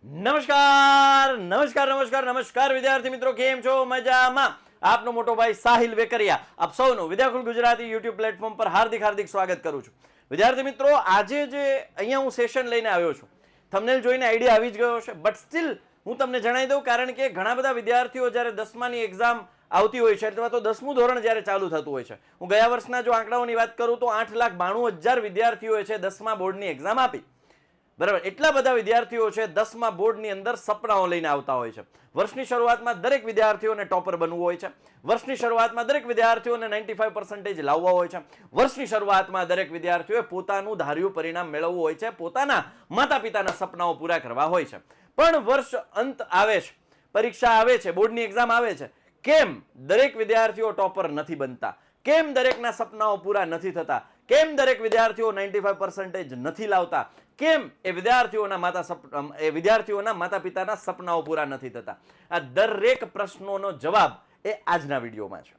નમસ્કાર નમસ્કાર નમસ્કાર નમસ્કાર વિદ્યાર્થી મિત્રો, કેમ છો? મજામાં? આપનો મોટો ભાઈ સાહિલ વેકરિયા આપ સૌનું વિદ્યાકુલ ગુજરાતી યુટ્યુબ પ્લેટફોર્મ પર હાર્દિક હાર્દિક સ્વાગત કરું છું. વિદ્યાર્થી મિત્રો, આજે જે અહીંયા હું સેશન લઈને આવ્યો છું, થંબનેલ જોઈને આઈડિયા આવી જ ગયો છે, બટ સ્ટીલ હું તમને જણાવી દઉં, કારણ કે ઘણા બધા વિદ્યાર્થીઓ જ્યારે 10માની એક્ઝામ આવતી હોય છે અથવા તો 10મું ધોરણ જ્યારે ચાલુ થતું હોય છે, હું ગયા વર્ષના જો આંકડાઓની વાત કરું તો 8,92,000 વિદ્યાર્થીઓએ છે 10મા બોર્ડની એક્ઝામ આપી. બરાબર, એટલા બધા વિદ્યાર્થીઓ છે 10મા બોર્ડની અંદર સપનાઓ લઈને આવતા હોય છે. વર્ષની શરૂઆતમાં દરેક વિદ્યાર્થીઓને ટોપર બનવું હોય છે. વર્ષની શરૂઆતમાં દરેક વિદ્યાર્થીઓને 95% લાવવા હોય છે. વર્ષની શરૂઆતમાં દરેક વિદ્યાર્થીઓએ પોતાનું ધાર્યું પરિણામ મેળવવું હોય છે, પોતાના માતા પિતાના સપનાઓ પૂરા કરવા હોય છે. પણ વર્ષ અંત આવે છે, પરીક્ષા આવે છે, બોર્ડની એક્ઝામ આવે છે, કેમ દરેક વિદ્યાર્થીઓ ટોપર નથી બનતા? કેમ દરેકના સપનાઓ પૂરા નથી થતા? કેમ દરેક વિદ્યાર્થીઓ 95% નથી લાવતા? કેમ એ વિદ્યાર્થીઓના માતા પિતાના સપનાઓ પૂરા નથી થતા? આ દરેક પ્રશ્નોનો જવાબ એ આજના વિડીયોમાં છે.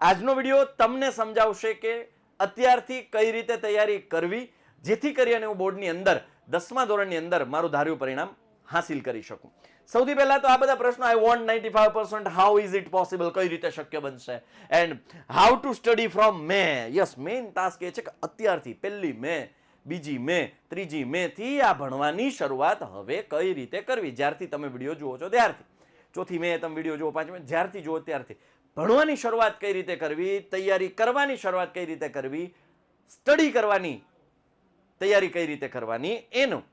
આજનો વિડીયો તમને સમજાવશે કે અત્યારથી કઈ રીતે તૈયારી કરવી, જેથી કરી અને હું બોર્ડની અંદર 10મા ધોરણની અંદર મારું ધાર્યું પરિણામ હાસિલ કરી શકું. સૌથી પહેલા તો આ બધા પ્રશ્નો, I want 95%, how is it possible, કઈ રીતે શક્ય બનશે, and how to study from May. Yes, main task એ છે કે અત્યારથી 1લી મે, 2જી મે, 3જી મે થી આ ભણવાની શરૂઆત હવે કઈ રીતે કરવી. જ્યારથી તમે વિડીયો જુઓ છો ત્યારથી, 4થી મે તમે વિડીયો જુઓ, 5મી જ્યારથી જુઓ ત્યારથી ભણવાની શરૂઆત કઈ રીતે કરવી, તૈયારી કરવાની શરૂઆત કઈ રીતે કરવી, સ્ટડી કરવાની તૈયારી કઈ રીતે કરવાની, એનું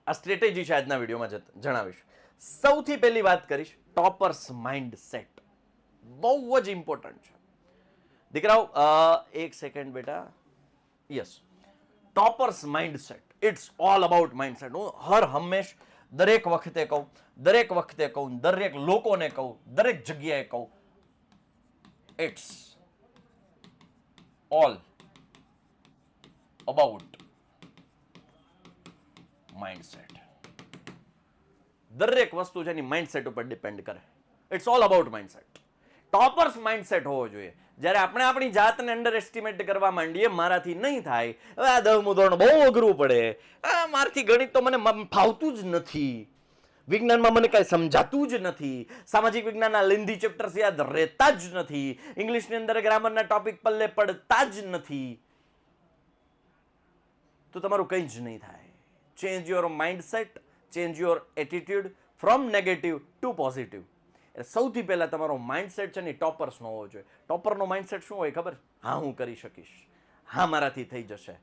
આ સ્ટ્રેટેજી છે આજના વિડીયોમાં જણાવીશ. સૌથી પહેલી વાત કરીશ ટોપર્સ માઇન્ડસેટ. બહુ જ ઇમ્પોર્ટન્ટ છે દીકરાઓ. એક સેકન્ડ બેટા. Yes, toppers mindset, it's all about mindset. હું હર હંમેશ દરેક વખતે કહું, દરેક લોકોને કહું, દરેક જગ્યાએ કહું, ઇટ્સ ઓલ અબાઉટ માઇન્ડસેટ. દરેક વસ્તુ છે એની માઇન્ડસેટ ઉપર ડિપેન્ડ કરે. It's all about mindset. Toppers mindset હોવો જોઈએ. જ્યારે આપણે આપણી જાતને અંડર એસ્ટિમેટ કરવા માંડીએ, મારાથી નહીં થાય, હવે આ 10મું ધોરણ બહુ અઘરું પડે, મારથી ગણિત તો મને ફાવતું જ નથી, વિજ્ઞાનમાં મને કાંઈ સમજાતું જ નથી, સામાજિક વિજ્ઞાનના લેન્ધી ચેપ્ટર્સ યાદ રહેતા જ નથી, ઇંગ્લિશની અંદર ગ્રામરના ટોપિક પલ્લે પડતા જ નથી, તો તમારું કંઈ જ નહીં થાય. Change your mindset, change your attitude from negative to positive. એટલે સૌથી પહેલા તમારો માઇન્ડસેટ છે ને ટોપર્સનો હોવો જોઈએ. ટોપરનો માઇન્ડસેટ શું હોય ખબર? હા, હું કરી શકીશ, હા મારાથી થઈ જશે,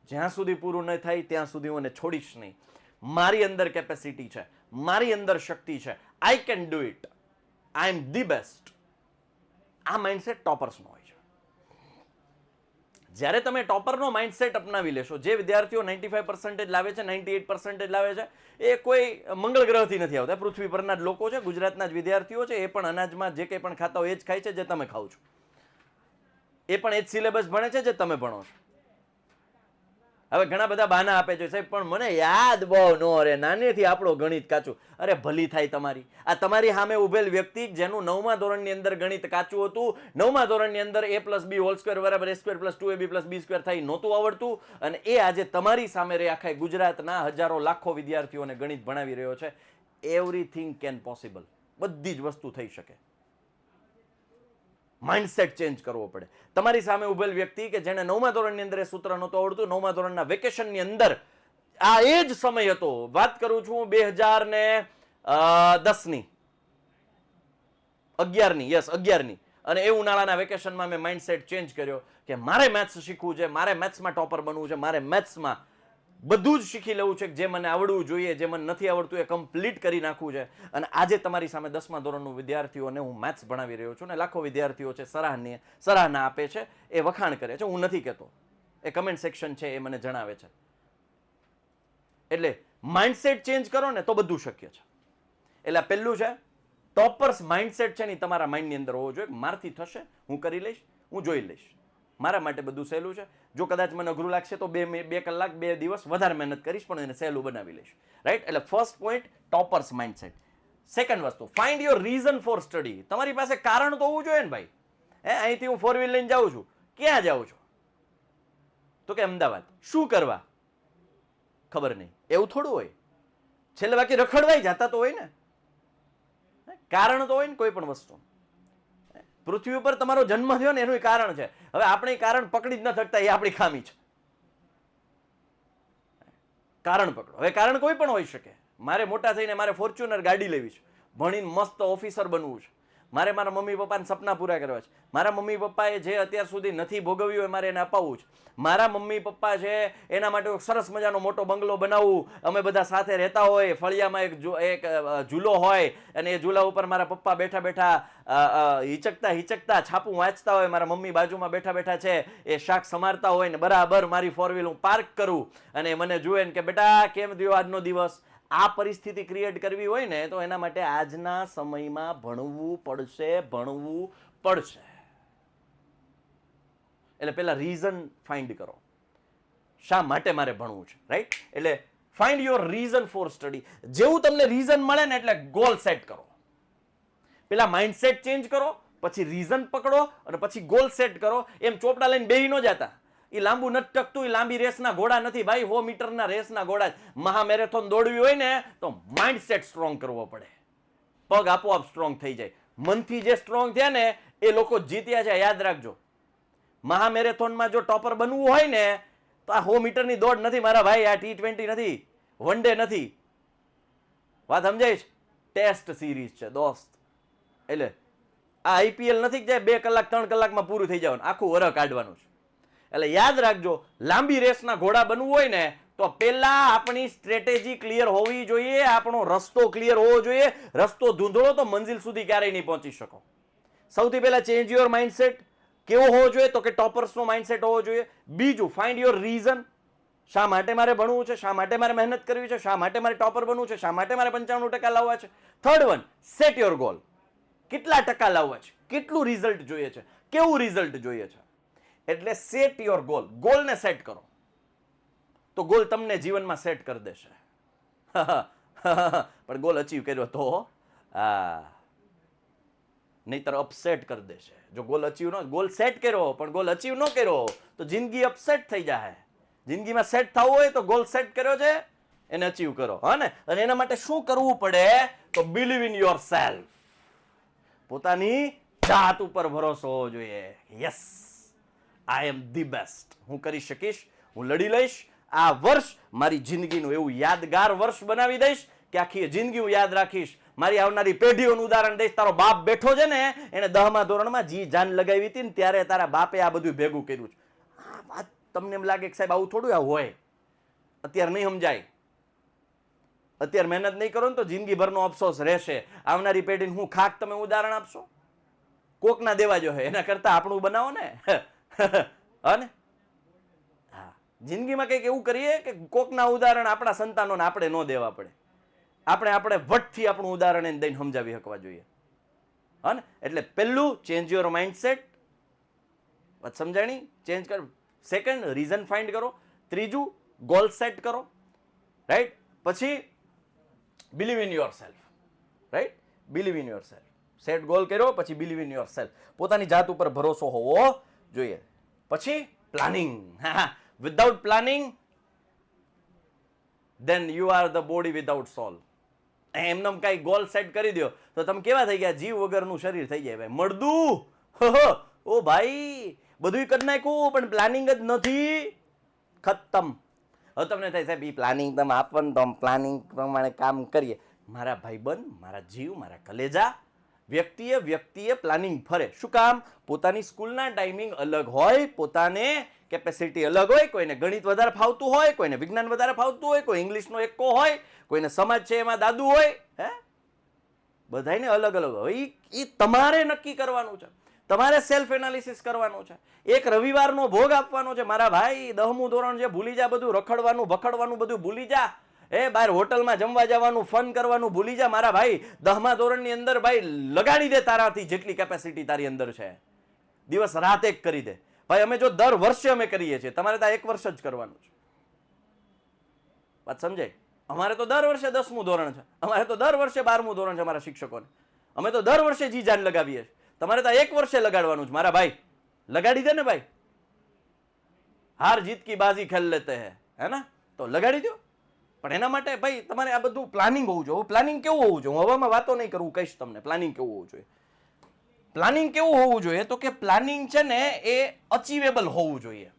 જ્યાં સુધી પૂરું ન થાય ત્યાં સુધી હું એને છોડીશ નહીં, મારી અંદર કેપેસિટી છે, મારી અંદર શક્તિ છે, I can do it, I M the best. આ માઇન્ડસેટ ટોપર્સનો હોય છે. જ્યારે તમે ટોપરનો માઇન્ડસેટ અપનાવી લેશો, જે વિદ્યાર્થીઓ 95% લાવે છે, 98% લાવે છે, એ કોઈ મંગળ ગ્રહથી નથી આવતા, પૃથ્વી પરના જ લોકો છે, ગુજરાતના જ વિદ્યાર્થીઓ છે. એ પણ અનાજમાં જે કંઈ પણ ખાતા હોય એ જ ખાય છે જે તમે ખાઓ છો, એ પણ એ જ સિલેબસ ભણે છે જે તમે ભણો છો. હવે ઘણા બધા બહાના આપે છે, સાહેબ પણ મને યાદ બહુ ન રહે, નાનેથી આપણો ગણિત કાચું. અરે ભલી થાય તમારી. આ તમારી સામે ઉભેલ વ્યક્તિ જેનું 9મા ધોરણની અંદર ગણિત કાચું હતું, 9મા ધોરણની અંદર a+b² બરાબર a²+2ab+b² થાય નહોતું આવડતું, અને એ આજે તમારી સામે રહી આખા ગુજરાતના હજારો લાખો વિદ્યાર્થીઓને ગણિત ભણાવી રહ્યો છે. Everything can possible. બધી જ વસ્તુ થઈ શકે. માઇન્ડસેટ ચેન્જ કરવો પડે. તમારી સામે ઉભેલ વ્યક્તિ કે જેને 9મા ધોરણની અંદર એ સૂત્ર નહોતું આવડતું, 9મા ધોરણના વેકેશનની અંદર, આ એ જ સમય હતો, વાત કરું છું 2010ની 11ની, અને એ ઉનાળાના વેકેશનમાં મેં માઇન્ડસેટ ચેન્જ કર્યો કે મારે મેથ્સ શીખવું છે, મારે મેથ્સમાં ટોપર બનવું છે, મારે મેથ્સમાં બધું જ શીખી લેવું છે, જે મને આવડવું જોઈએ, જે મને નથી આવડતું એ કમ્પ્લીટ કરી નાખવું છે. અને આજે તમારી સામે 10મા ધોરણનું વિદ્યાર્થીઓને હું મેથ્સ ભણાવી રહ્યો છું, ને લાખો વિદ્યાર્થીઓ છે સરાહના આપે છે, એ વખાણ કરે છે. હું નથી કહેતો, એ કમેન્ટ સેક્શન છે એ મને જણાવે છે. એટલે માઇન્ડસેટ ચેન્જ કરો ને તો બધું શક્ય છે. એટલે પહેલું છે ટોપર્સ માઇન્ડસેટ છે ને તમારા માઇન્ડની અંદર હોવો જોઈએ. મારથી થશે, હું કરી લઈશ, હું જોઈ લઈશ, મારા માટે બધું સહેલું છે. જો કદાચ મને અઘરું લાગશે તો 2 કલાક 2 દિવસ વધારે મહેનત કરીશ, પણ એને સહેલું બનાવી લઈશ. રાઈટ? એટલે first point toppers mindset. Second વસ્તુ, find your reason for study. તમારી પાસે કારણ તો હોવું જોઈએ ને ભાઈ. અહીંથી હું 4 વ્હીલ લઈને જાઉં છું, ક્યાં જાઉં છું? તો કે અમદાવાદ. શું કરવા? ખબર નહીં. એવું થોડું હોય. છેલ્લે બાકી રખડવાય જતા તો હોય ને, કારણ તો હોય ને કોઈ પણ વસ્તુ. પૃથ્વી ઉપર તમારો જન્મ થયો ને એનું કારણ છે. હવે આપણે કારણ પકડી જ ન શકતા, એ આપણી ખામી છે. કારણ પકડો. હવે કારણ કોઈ પણ હોઈ શકે. મારે મોટા થઈને મારે ફોર્ચ્યુનર ગાડી લેવી છે, ભણીને મસ્ત ઓફિસર બનવું છે, મારે મારા મમ્મી પપ્પાને સપના પૂરા કરવા છે, મારા મમ્મી પપ્પાએ જે અત્યાર સુધી નથી ભોગવ્યું એ મારે એને અપાવવું છે, મારા મમ્મી પપ્પા છે એના માટે સરસ મજાનો મોટો બંગલો બનાવવું, અમે બધા સાથે રહેતા હોય, ફળિયામાં એક ઝૂલો હોય અને એ ઝૂલા ઉપર મારા પપ્પા બેઠા બેઠા હિચકતા છાપું વાંચતા હોય, મારા મમ્મી બાજુમાં બેઠા બેઠા છે એ શાક સમારતા હોય ને બરાબર મારી ફોર વ્હીલ હું પાર્ક કરું અને મને જુએ ને કે બેટા કેમ થયો આજનો દિવસ. આ પરિસ્થિતિ ક્રિએટ કરવી હોય ને તો એના માટે આજના સમયમાં ભણવું પડશે. એટલે પેલા રીઝન ફાઇન્ડ કરો, શા માટે મારે ભણવું છે, રાઈટ? એટલે find your reason for study. જેવું તમને રીઝન મળે ને એટલે ગોલ સેટ કરો. પેલા માઇન્ડસેટ ચેન્જ કરો, પછી રીઝન પકડો અને પછી ગોલ સેટ કરો. એમ ચોપડા લઈને બેહી ન જતા. એ લાંબુ નથી ટકતું, એ લાંબી રેસના ઘોડા નથી ભાઈ, 100 મીટરના રેસના ઘોડા. મહામેરેથોન દોડવી હોય ને તો માઇન્ડસેટ સ્ટ્રોંગ કરવો પડે, પગ આપોઆપ સ્ટ્રોંગ થઈ જાય. મનથી જે સ્ટ્રોંગ થયા ને એ લોકો જીત્યા છે, યાદ રાખજો. મહામેરેથોનમાં જો ટોપર બનવું હોય ને તો આ 100 મીટરની દોડ નથી મારા ભાઈ, આ T20 નથી, વન ડે નથી. વાત સમજાય છે? ટેસ્ટ સિરીઝ છે દોસ્ત. એટલે આ IPL નથી કે 2 કલાક 3 કલાકમાં પૂરું થઈ જવાનું, આખું વરહ કાઢવાનું છે. એટલે યાદ રાખજો, લાંબી રેસના ઘોડા બનવું હોય ને તો પેલા આપણી સ્ટ્રેટેજી ક્લિયર હોવી જોઈએ, આપણો રસ્તો ક્લિયર હોવો જોઈએ. રસ્તો ધૂંધળો તો મંજિલ સુધી ક્યારેય નહીં પહોંચી શકો. સૌથી પહેલા ચેન્જ યોર માઇન્ડસેટ. કેવો હોવો જોઈએ? તો કે ટોપર્સનો માઇન્ડસેટ હોવો જોઈએ. બીજું, ફાઇન્ડ યોર રીઝન. શા માટે મારે ભણવું છે, શા માટે મારે મહેનત કરવી છે, શા માટે મારે ટોપર બનવું છે, શા માટે મારે 95% લાવવા છે. Third one, set your goal. કેટલા ટકા લાવવા છે, કેટલું રિઝલ્ટ જોઈએ છે, કેવું રિઝલ્ટ જોઈએ છે. એટલે સેટ યોર ગોલ. ગોલને સેટ કરો તો ગોલ તમને જીવનમાં સેટ કરી દેશે. પણ ગોલ અચીવ કર્યો તો નહીતર અપસેટ કરી દેશે. જો ગોલ અચીવ ન, ગોલ સેટ કર્યો પણ ગોલ અચીવ ન કર્યો તો જિંદગી અપસેટ થઈ જાય. જિંદગીમાં સેટ થવું હોય તો ગોલ સેટ કર્યો છે એને અચીવ કરો. હા ને? અને એના માટે શું કરવું પડે? તો બિલીવ ઇન યોર સેલ્ફ. પોતાની જાત ઉપર ભરોસો હોવો જોઈએ. Yes, I M the best. હું કરી શકીશ, હું લડી લઈશ. આ વર્ષ મારી જિંદગીનું એવું યાદગાર વર્ષ બનાવી દઈશ કે આખી જિંદગી હું યાદ રાખીશ. મારી આવનારી પેઢીઓનું ઉદાહરણ દઈશ. તારો બાપ બેઠો છે ને એને 10મા ધોરણમાં જી જાન લગાવી હતી ને ત્યારે તારા બાપે આ બધું ભેગું કર્યું છે. આ વાત તમને એમ લાગે કે સાહેબ આવું થોડું આ હોય, અત્યારે નહીં સમજાય. અત્યારે મહેનત નહીં કરો ને તો જિંદગીભરનો અફસોસ રહેશે. આવનારી પેઢીને હું ખાક તમે ઉદાહરણ આપશો? કોકના દેવા જો એના કરતા આપણું બનાવો ને. હા, જિંદગીમાં કંઈક એવું કરીએ કે કોકના ઉદાહરણ આપણા સંતાનોને આપણે ન દેવા પડે. આપણે વટથી આપણું ઉદાહરણ એને દઈને સમજાવી શકવા જોઈએ. હા ને? એટલે પહેલું, ચેન્જ યોર માઇન્ડસેટ. વાત સમજાણી? ચેન્જ કર. સેકન્ડ, રીઝન ફાઇન્ડ કરો. ત્રીજું, ગોલ સેટ કરો. રાઈટ? પછી believe in your self. Right? Believe in your self. Set goal કર્યો પછી બિલીવ ઇન યોર સેલ્ફ. પોતાની જાત ઉપર ભરોસો હોવો જોઈએ. પછી planning. Without planning then you are the body without soul. એમને કઈ ગોલ સેટ કરી દો તો તમે કેવા થઈ ગયા? જીવ વગરનું શરીર થઈ જાય ભાઈ. મળદું. ઓ ભાઈ, બધું કરી નાખ્યું પણ પ્લાનિંગ જ નથી. ખતમ. હવે તમને થાય સાહેબ એ પ્લાનિંગ તમે આપવાનું તો પ્લાનિંગ પ્રમાણે કામ કરીએ. મારા ભાઈબંધ, મારા જીવ, મારા કલેજા, વ્યક્તિએ પ્લાનિંગ ફરે. શું કામ? પોતાની સ્કૂલના ટાઈમિંગ અલગ હોય, પોતાને કેપેસિટી અલગ હોય. કોઈને ગણિત વધારે ફાવતું હોય, કોઈને વિજ્ઞાન વધારે ફાવતું હોય, કોઈ ઇંગ્લિશનો એકો હોય, કોઈને સમાજ છે એમાં દાદુ હોય. બધાને અલગ અલગ હોય. એ તમારે નક્કી કરવાનું છે. તમારે સેલ્ફ એનાલિસિસ કરવાનું છે. એક રવિવારનો ભોગ આપવાનો છે. મારા ભાઈ 10મું ધોરણ છે, ભૂલી જા બધું. રખડવાનું ભખડવાનું બધું ભૂલી જા. બહાર હોટલમાં જમવા જવાનું, ફન કરવાનું ભૂલી જા મારા ભાઈ. 10મા ધોરણની અંદર ભાઈ લગાડી દે તારાથી જેટલી કેપેસિટી તારી અંદર છે. દિવસ રાત એક કરી દે ભાઈ. અમે જો દર વર્ષે અમે કરીએ છીએ, તમારે તો 1 વર્ષ જ કરવાનું છે. વાત સમજાય? અમારે તો દર વર્ષે 10મું ધોરણ છે, અમારે તો દર વર્ષે 12મું ધોરણ છે અમારા શિક્ષકોને. અમે તો દર વર્ષે જી જાન લગાવીએ છીએ. તમારે તો 1 વર્ષે લગાડવાનું છે મારા ભાઈ. લગાડી દે ને ભાઈ. હાર જીત કી બાજી ખેલ લેતે હે ના? તો લગાડી દો. પણ એના માટે ભાઈ તમારે આ બધું પ્લાનિંગ હોવું જોઈએ. પ્લાનિંગ કેવું હોવું જોઈએ? હું હવામાં વાતો નહીં કરું, કહીશ તમને પ્લાનિંગ કેવું હોવું જોઈએ. પ્લાનિંગ કેવું હોવું જોઈએ તો કે પ્લાનિંગ છે ને એ અચીવેબલ હોવું જોઈએ,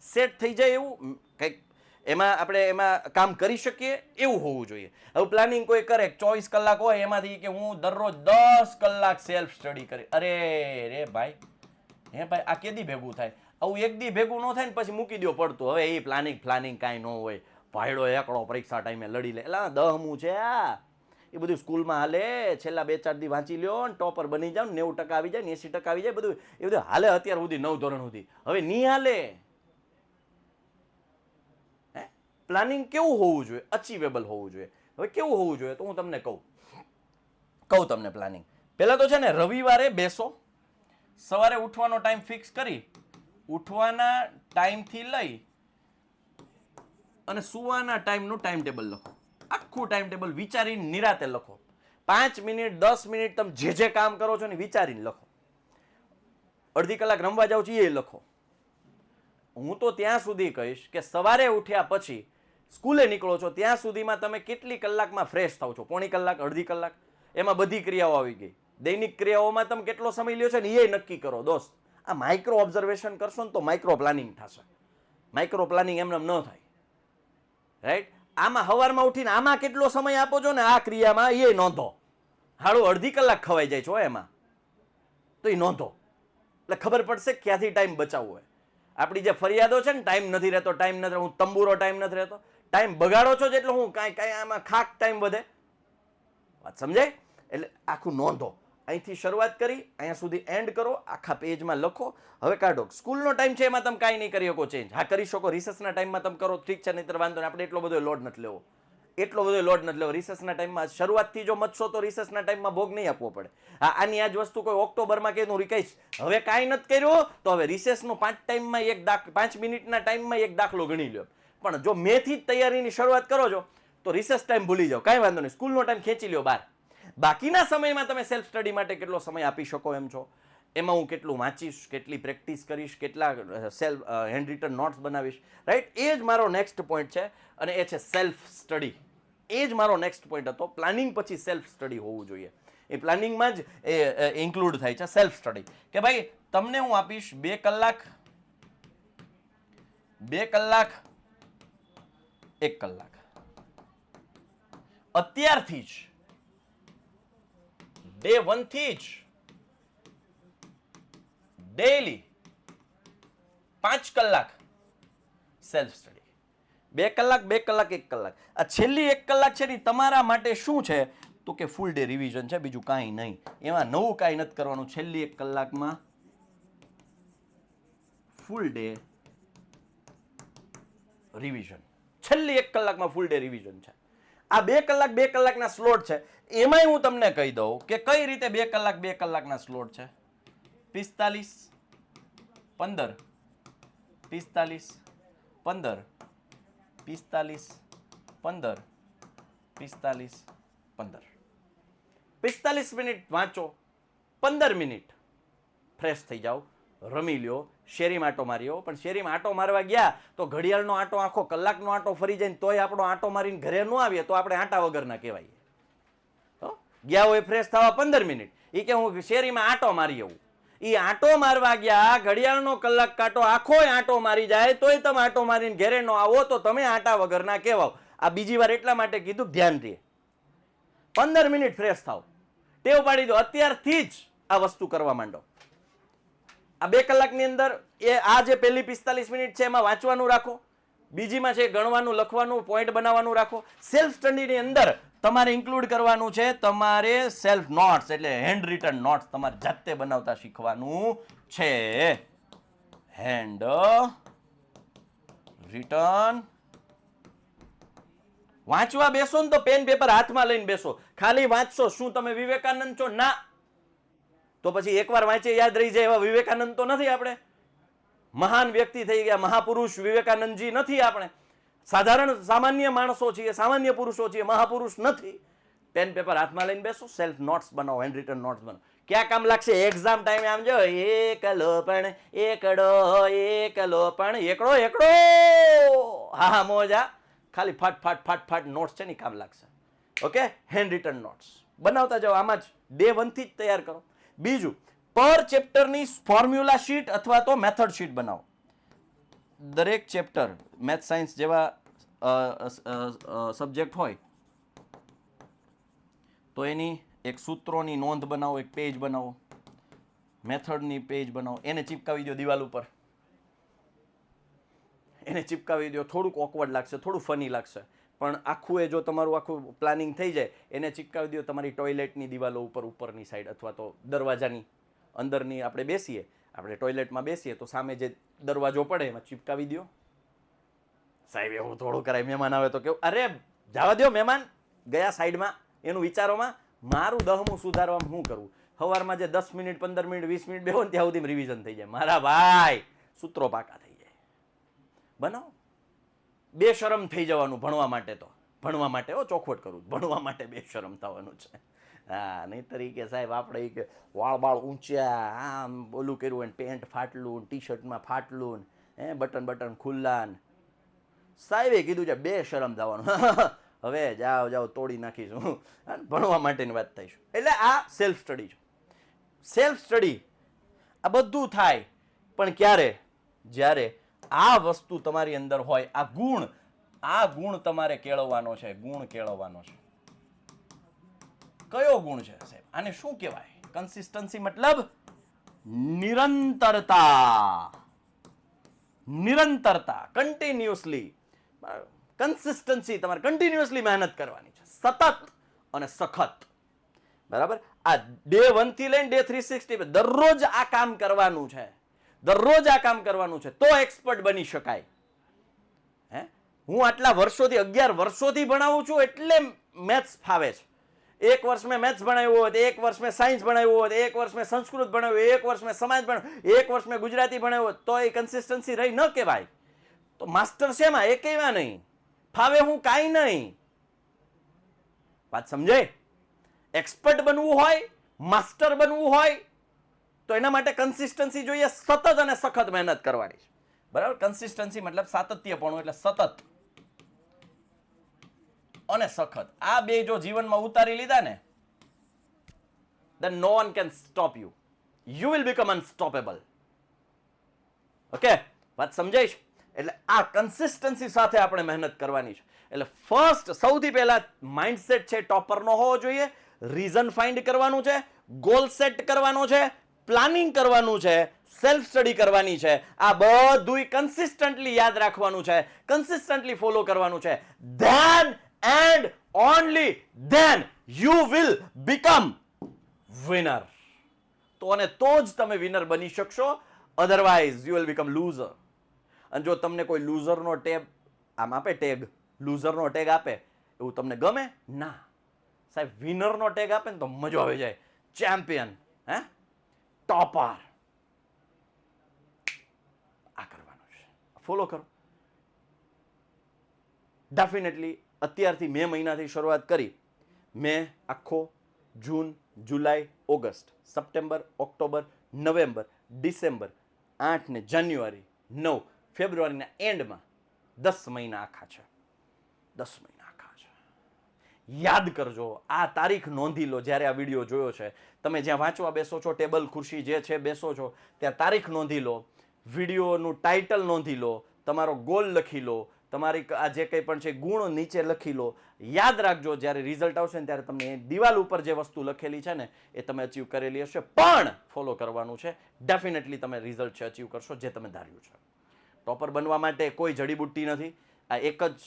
સેટ થઈ જાય એવું કંઈક એમાં આપણે એમાં કામ કરી શકીએ એવું હોવું જોઈએ. હવે પ્લાનિંગ કોઈ કરે 24 કલાક હોય એમાંથી કે હું દરરોજ 10 કલાક સેલ્ફ સ્ટડી કરી, અરે રે ભાઈ, હે ભાઈ આ કેદી ભેગું થાય? આવું એક દી ભેગું ન થાય ને પછી મૂકી દો પડતું. હવે એ પ્લાનિંગ કાંઈ ન હોય, ભાઈડો એકડો પરીક્ષા ટાઈમે લડી લે, એટલે 10મું છે આ, એ બધું સ્કૂલમાં હાલે, છેલ્લા 2-4 દી વાંચી લ્યો ને ટોપર બની જાવ, 90% આવી જાય, 80% આવી જાય, બધું એ બધું હાલે અત્યાર સુધી 9 ધોરણ સુધી. હવે નહીં હાલે. પ્લાનિંગ કેવું હોવું જોઈએ? અચીવેબલ હોવું જોઈએ. હવે કેવું હોવું જોઈએ તો હું તમને કહું તમને પ્લાનિંગ. પહેલા તો છે ને રવિવારે બેસો, સવારે ઉઠવાનો ટાઈમ ફિક્સ કરી, ઉઠવાના ટાઈમથી લઈ અને સુવાના ટાઈમનું ટાઈમ ટેબલ લખો. આખું ટાઈમ ટેબલ વિચારીને નિરાતે લખો. 5 મિનિટ 10 મિનિટ તમે જે કામ કરો છો ને વિચારીને લખો. અડધી કલાક રમવા જાવ છો એ લખો. હું તો ત્યાં સુધી કહીશ કે સવારે ઉઠ્યા પછી સ્કૂલે નીકળો છો ત્યાં સુધીમાં તમે કેટલી કલાકમાં ફ્રેશ થાવ છો? પોણી કલાક, અડધી કલાક, એમાં બધી ક્રિયાઓ આવી ગઈ. દૈનિક ક્રિયાઓમાં તમે કેટલો સમય લ્યો છો ને એ નક્કી કરો દોસ્ત. આ માઇક્રો ઓબ્ઝર્વેશન કરશો ને તો માઇક્રો પ્લાનિંગ થશે. માઇક્રો પ્લાનિંગ એમને ન થાય, રાઈટ? આમાં સવારમાં ઉઠીને આમાં કેટલો સમય આપો છો ને આ ક્રિયામાં એ નોંધો. હાળું અડધી કલાક ખવાઈ જાય છો એમાં, તો એ નોંધો, એટલે ખબર પડશે ક્યાંથી ટાઈમ બચાવવો હોય. આપણી જે ફરિયાદો છે ને, ટાઈમ નથી રહેતો, ટાઈમ નથી, હું તંબુરો ટાઈમ નથી રહેતો, ટાઈમ બગાડો છો એટલે હું કાંઈ આમાં ખાક ટાઈમ વધે. વાત સમજાય? એટલે આખું નોંધો. અહીંથી શરૂઆત કરી અહીંયા સુધી એન્ડ કરો, આખા પેજમાં લખો. હવે કાઢો. સ્કૂલનો ટાઈમ છે એમાં તમે કાંઈ નહીં કરી શકો ચેન્જ. હા કરી શકો, રિસર્ચના ટાઈમમાં તમે કરો ઠીક છે, નહીંતર વાંધો નહીં. આપણે એટલો બધો લોડ નથી લેવો, એટલો બધો લોડ નથી લેવો. રિસર્ચના ટાઈમમાં શરૂઆતથી જો મચશો તો રિસર્ચના ટાઈમમાં ભોગ નહીં આપવો પડે. હા, આની આ જ વસ્તુ કોઈ ઓક્ટોબરમાં કે હું કહીશ હવે કાંઈ નથી કર્યું તો હવે રિસેસનો 5 મિનિટના ટાઈમમાં એક દાખલો ગણી લો. પણ જો મેથી જ તૈયારીની શરૂઆત કરો છો તો રિસર્ચ ટાઈમ ભૂલી જાઓ, કાંઈ વાંધો નહીં, સ્કૂલનો ટાઈમ ખેંચી લ્યો બહાર. બાકીના સમયમાં તમે સેલ્ફ સ્ટડી માટે કેટલો સમય આપી શકો એમ છો. એમાં હું કેટલું વાંચીશ, કેટલી પ્રેક્ટિસ કરીશ, કેટલા સેલ્ફ હેન્ડ રિટન નોટ્સ બનાવીશ, રાઈટ? એ જ મારો નેક્સ્ટ પોઈન્ટ છે અને એ છે સેલ્ફ સ્ટડી. એ જ મારો નેક્સ્ટ પોઈન્ટ હતો. પ્લાનિંગ પછી સેલ્ફ સ્ટડી હોવું જોઈએ. એ પ્લાનિંગમાં જ એ ઇન્ક્લુડ થાય છે સેલ્ફ સ્ટડી. કે ભાઈ તમને હું આપીશ 2 કલાક, 2 કલાક, 1 કલાક. અત્યારથી જ ડે 1 થી જ ડેઈલી 5 કલાક સેલ્ફ સ્ટડી. 2 કલાક, 2 કલાક, 1 કલાક. આ છેલ્લી 1 કલાક છે ને તમારા માટે શું છે તો કે ફૂલ ડે રિવિઝન છે, બીજું કાંઈ નહીં. એમાં નવું કાંઈ નથી કરવાનું. છેલ્લી 1 કલાકમાં ફૂલ ડે રિવિઝન. છેલ્લી 1 કલાકમાં ફૂલ ડે રિવિઝન છે. આ 2 કલાક 2 કલાકના સ્લોટ છે. એમાંય હું તમને કહી દઉં કે કઈ રીતે 2 કલાક 2 કલાકના સ્લોટ છે. 45, 15, 45, 15, 45, 15, 45, 15. 45 મિનિટ વાંચો, 15 મિનિટ ફ્રેશ થઈ જાઓ, રમી લ્યો, શેરીમાં આટો માર્યો. પણ શેરીમાં આટો મારવા ગયા તો ઘડિયાળનો આટો આખો કલાકનો આટો ફરી જાય ને તોય આપણો આટો મારીને ઘરે ન આવીએ તો આપણે આટા વગરના કહેવાય. તો ગયા હોય ફ્રેશ થવા 15 મિનિટ, એ કે હું શેરીમાં આટો મારી આવું. એ આટો મારવા ગયા, ઘડિયાળનો કલાક કાંટો આખો આટો મારી જાય તોય તમે આટો મારીને ઘરે ન આવો તો તમે આટા વગરના કહેવાઓ. આ બીજી વાર એટલા માટે કીધું, ધ્યાન રહે. 15 મિનિટ ફ્રેશ થાવ, ટેવ પાડી દો. અત્યારથી જ આ વસ્તુ કરવા માંડો. આ 2 કલાકની અંદર આ જે પહેલી 45 મિનિટ છે એમાં વાંચવાનું રાખો, બીજીમાં છે ગણવાનું, લખવાનું, પોઈન્ટ બનાવવાનું રાખો. સેલ્ફ સ્ટડીની અંદર તમારે ઇન્ક્લુડ કરવાનું છે તમારે સેલ્ફ નોટ્સ, એટલે હેન્ડ રિટન નોટ્સ તમારે જાતે બનાવતા શીખવાનું છે. હેન્ડ રિટન વાંચવા બેસો ને તો પેન પેપર હાથમાં લઈને બેસો. ખાલી વાંચશો શું તમે વિવેકાનંદ છો? ના. તો પછી એકવાર વાંચે યાદ રહી જાય એવા વિવેકાનંદ તો નથી આપણે. મહાન વ્યક્તિ થઈ ગયા, મહાપુરુષ વિવેકાનંદજી નથી આપણે. સાધારણ સામાન્ય માણસો છીએ, સામાન્ય પુરુષો છીએ, મહાપુરુષ નથી. પેન પેપર હાથમાં લઈને બેસો, સેલ્ફ નોટ્સ બનાવો, હેન્ડ રિટન નોટ્સ બનાવો. ક્યાં કામ લાગશે? એક્ઝામ ટાઈમે આમ જો એકલો પણ એકડો, એકલો પણ એકડો, એકડો, હા મોજા ખાલી ફાટ નોટ્સ છે ને કામ લાગશે. ઓકે, હેન્ડ રિટન નોટ્સ બનાવતા જાઓ. આમાં જ ડે 1 થી જ તૈયાર કરો. બીજું, પર ચેપ્ટરની ફોર્મ્યુલા શીટ અથવા તો મેથડ શીટ બનાવો. દરેક ચેપ્ટર મેથ સાયન્સ જેવા સબ્જેક્ટ હોય તો એની એક સૂત્રોની નોંધ બનાવો, એક પેજ બનાવો, મેથડની પેજ બનાવો, એને ચિપકાવી દો દિવાલ ઉપર. એને ચિપકાવી દો. થોડુંક ઓકવર્ડ લાગશે, થોડું ફની લાગશે, પણ આખું એ જો તમારું આખું પ્લાનિંગ થઈ જાય, એને ચિપકાવી દો તમારી ટોયલેટની દિવાલો ઉપર, ઉપરની સાઈડ, અથવા તો દરવાજાની અંદરની. આપણે બેસીએ, આપણે ટોયલેટમાં બેસીએ તો સામે જે દરવાજો પડે એમાં ચિપકાવી દો. સાહેબ એવું થોડું કરાય, મહેમાન આવે તો કેવું, અરે જવા દો, મહેમાન ગયા સાઈડમાં, એનું વિચારોમાં મારું 10મું સુધારવામાં શું કરવું. સવારમાં જે 10 મિનિટ 15 મિનિટ 20 મિનિટ બેહો ને ત્યાં સુધી રિવિઝન થઈ જાય. મારા ભાઈ સૂત્રો પાકા થઈ જાય. બનાવો. બેશરમ થઈ જવાનું ભણવા માટે. તો ભણવા માટે ચોખવટ કરું, ભણવા માટે બેશરમ થવાનું છે. હા, નહીં તરીકે સાહેબ આપણે કે વાળ બાળ ઊંચા, આમ બોલું કર્યું ને પેન્ટ ફાટલું, ટી શર્ટમાં ફાટલું, બટન ખુલ્લા. સાહેબે કીધું છે બેશરમ થવાનું. હવે જાઓ તોડી નાખીશું. ભણવા માટેની વાત થઈશું. એટલે આ સેલ્ફ સ્ટડી છે. સેલ્ફ સ્ટડી આ બધું થાય, પણ ક્યારે? જ્યારે આ વસ્તુ તમારી અંદર હોય, આ ગુણ તમારે કેળવવાનો છે. ગુણ કેળવવાનો છે. કયો ગુણ છે સાહેબ? આને શું કહેવાય? કન્સિસ્ટન્સી મતલબ નિરંતરતા, કન્ટિન્યુઅસલી. કન્સિસ્ટન્સી, તમારે કન્ટિન્યુઅસલી મહેનત કરવાની છે, સતત અને સખત. બરાબર? આ ડે 1 થી લઈને ડે 360 દરરોજ આ કામ કરવાનું છે. દરરોજ આ કામ કરવાનું છે, તો એક્સપર્ટ બની શકાય. હું આટલા વર્ષોથી 11 વર્ષોથી ભણાવું છું એટલે મેથ્સ ફાવે છે. 1 વર્ષ મેં મેથ્સ ભણાવ્યું હોય, 1 વર્ષ મેં સાયન્સ ભણાવ્યું હોય, 1 વર્ષ મેં સંસ્કૃત ભણાવ્યું, 1 વર્ષ મેં સમાજ ભણાવ્યું, 1 વર્ષ મેં ગુજરાતી ભણાવ્યું, તો એ કન્સિસ્ટન્સી રહી ન કહેવાય. તો માસ્ટર શેમાં? એ કહેવા નહીં. ફાવે હું કાંઈ નહીં. વાત સમજાય? એક્સપર્ટ બનવું હોય, માસ્ટર બનવું હોય તો એના માટે કન્સિસ્ટન્સી જોઈએ, સતત અને સખત મહેનત કરવાની છે. બરાબર? કન્સિસ્ટન્સી મતલબ સાતત્યપણું, એટલે સતત અને સખત. આ બે જો જીવનમાં ઉતારી લીધા ને, then no one can stop you. You will become unstoppable. Okay, વાત સમજાય છે? એટલે આ કન્સિસ્ટન્સી સાથે આપણે મહેનત કરવાની છે. એટલે ફર્સ્ટ, સૌથી પહેલા માઇન્ડસેટ છે ટોપરનો હોવો જોઈએ. રીઝન ફાઇન્ડ કરવાનું છે, ગોલ સેટ કરવાનો છે, પ્લાનિંગ કરવાનું છે, સેલ્ફ સ્ટડી કરવાની છે. આ બધું કન્સિસ્ટન્ટલી યાદ રાખવાનું છે, કન્સિસ્ટન્ટલી ફોલો કરવાનું છે. Then and only then you will become winner. તો જ તમે વિનર બની શકશો. Otherwise you will become loser. અને જો તમને કોઈ લૂઝરનો ટેગ આમ આપે, ટેગ લૂઝરનો ટેગ આપે, એવું તમને ગમે? ના સાહેબ, વિનરનો ટેગ આપે ને તો મજો આવી જાય. Champion, topper. આ કરવાનું છે, ફોલો કરો. ડેફિનેટલી અત્યારથી મે મહિનાથી શરૂઆત કરી. મે આખો, June, July, August, September, October, November, December, 8 ને જાન્યુઆરી, 9 ફેબ્રુઆરીના એન્ડમાં 10 મહિના આખા છે. 10 મહિના આખા છે. યાદ કરજો, આ તારીખ નોંધી લો. જ્યારે આ વિડીયો જોયો છે, તમે જ્યાં વાંચવા બેસો છો, ટેબલ ખુરશી જે છે બેસો છો, ત્યાં તારીખ નોંધી લો, વિડીયોનું ટાઇટલ નોંધી લો, તમારો ગોલ લખી લો, તમારી આ જે કંઈ પણ છે ગુણ નીચે લખી લો. યાદ રાખજો, જ્યારે રિઝલ્ટ આવશે ને ત્યારે તમને દિવાલ ઉપર જે વસ્તુ લખેલી છે ને એ તમે અચીવ કરેલી હશે, પણ ફોલો કરવાનું છે. ડેફિનેટલી તમે રિઝલ્ટ છે અચીવ કરશો જે તમે ધાર્યું છે. ટોપર બનવા માટે કોઈ જડીબુટ્ટી નથી. આ એક જ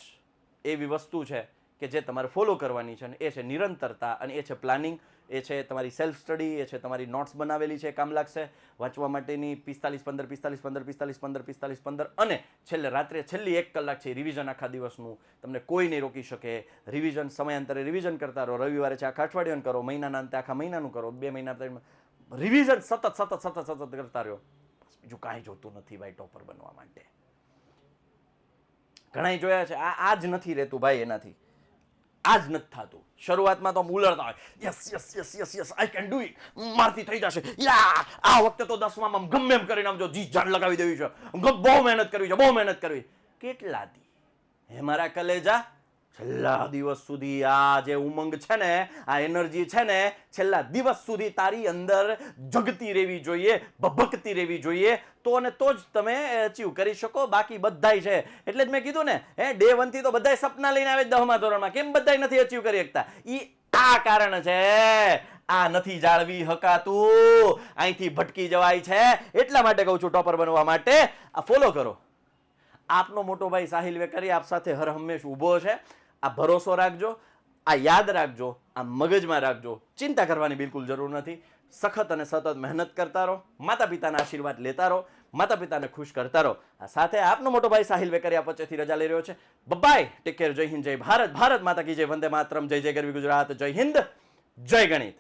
એવી વસ્તુ છે કે જે તમારે ફોલો કરવાની છે, અને એ છે નિરંતરતા, અને એ છે પ્લાનિંગ, એ છે તમારી સેલ્ફ સ્ટડી, એ છે તમારી નોટ્સ બનાવેલી છે, કામ લાગશે. વાંચવા માટેની 45-15 અને છેલ્લે રાત્રે છેલ્લી 1 કલાક છે રિવિઝન. આખા દિવસનું તમને કોઈ નહીં રોકી શકે. રિવિઝન સમયાંતરે રિવિઝન કરતા રહો. રવિવારે છે આખા અઠવાડિયાનું કરો, મહિનાના અંતે આખા મહિનાનું કરો, 2 મહિના રિવિઝન સતત કરતા રહ્યો. બીજું કાંઈ જોતું નથી ભાઈ ટોપર બનવા માટે. ઘણાય જોયા છે, આ જ નથી રહેતું ભાઈ, એનાથી આ જ નથી થતું. શરૂઆતમાં તો ઉલળતા હોય, yes I can do it, મારથી થઈ જશે, આ વખતે તો 10માં ગમે એમ કરીને આમ જો જી જાન લગાવી દેવી છે, બહુ મહેનત કરવી છે, બહુ મહેનત કરવી. કેટલા દી હે મારા કલેજા, છેલ્લા દિવસ સુધી આ જે ઉમંગ છે ને, આ એનર્જી છે ને, છેલ્લા દિવસ સુધી તારી અંદર જગતી રહેવી જોઈએ, ભભકતી રહેવી જોઈએ, તો ને તો જ તમે અચીવ કરી શકો. બાકી બધાય છે, એટલે જ મેં કીધું ને, ડે 1 થી તો બધાય સપના લઈને આવે 10મા ધોરણમાં. કેમ બધાય નથી અચીવ કરી શકતા? આ કારણ છે. આ નથી જાળવી હકાતું, અહીંથી ભટકી જવાય છે. એટલા માટે કહું છું, ટોપર બનવા માટે આ ફોલો કરો. આપનો મોટો ભાઈ સાહિલ વેકરી આપ સાથે હર હંમેશ ઊભો છે. આ ભરોસો રાખજો, આ યાદ રાખજો, આ મગજમાં રાખજો. ચિંતા કરવાની બિલકુલ જરૂર નથી. સખત અને સતત મહેનત કરતા રહો, માતા પિતાના આશીર્વાદ લેતા રહો, માતા પિતાને ખુશ કરતા રહો. આ સાથે આપનો મોટો ભાઈ સાહિલ વેકરી આપ વચ્ચેથી રજા લઈ રહ્યો છે. બાય, ટેક કેર, જય હિન્દ, જય ભારત, ભારત માતા કી જય, વંદે માતરમ, જય જય ગરવી ગુજરાત, જય હિન્દ, જય ગણિત.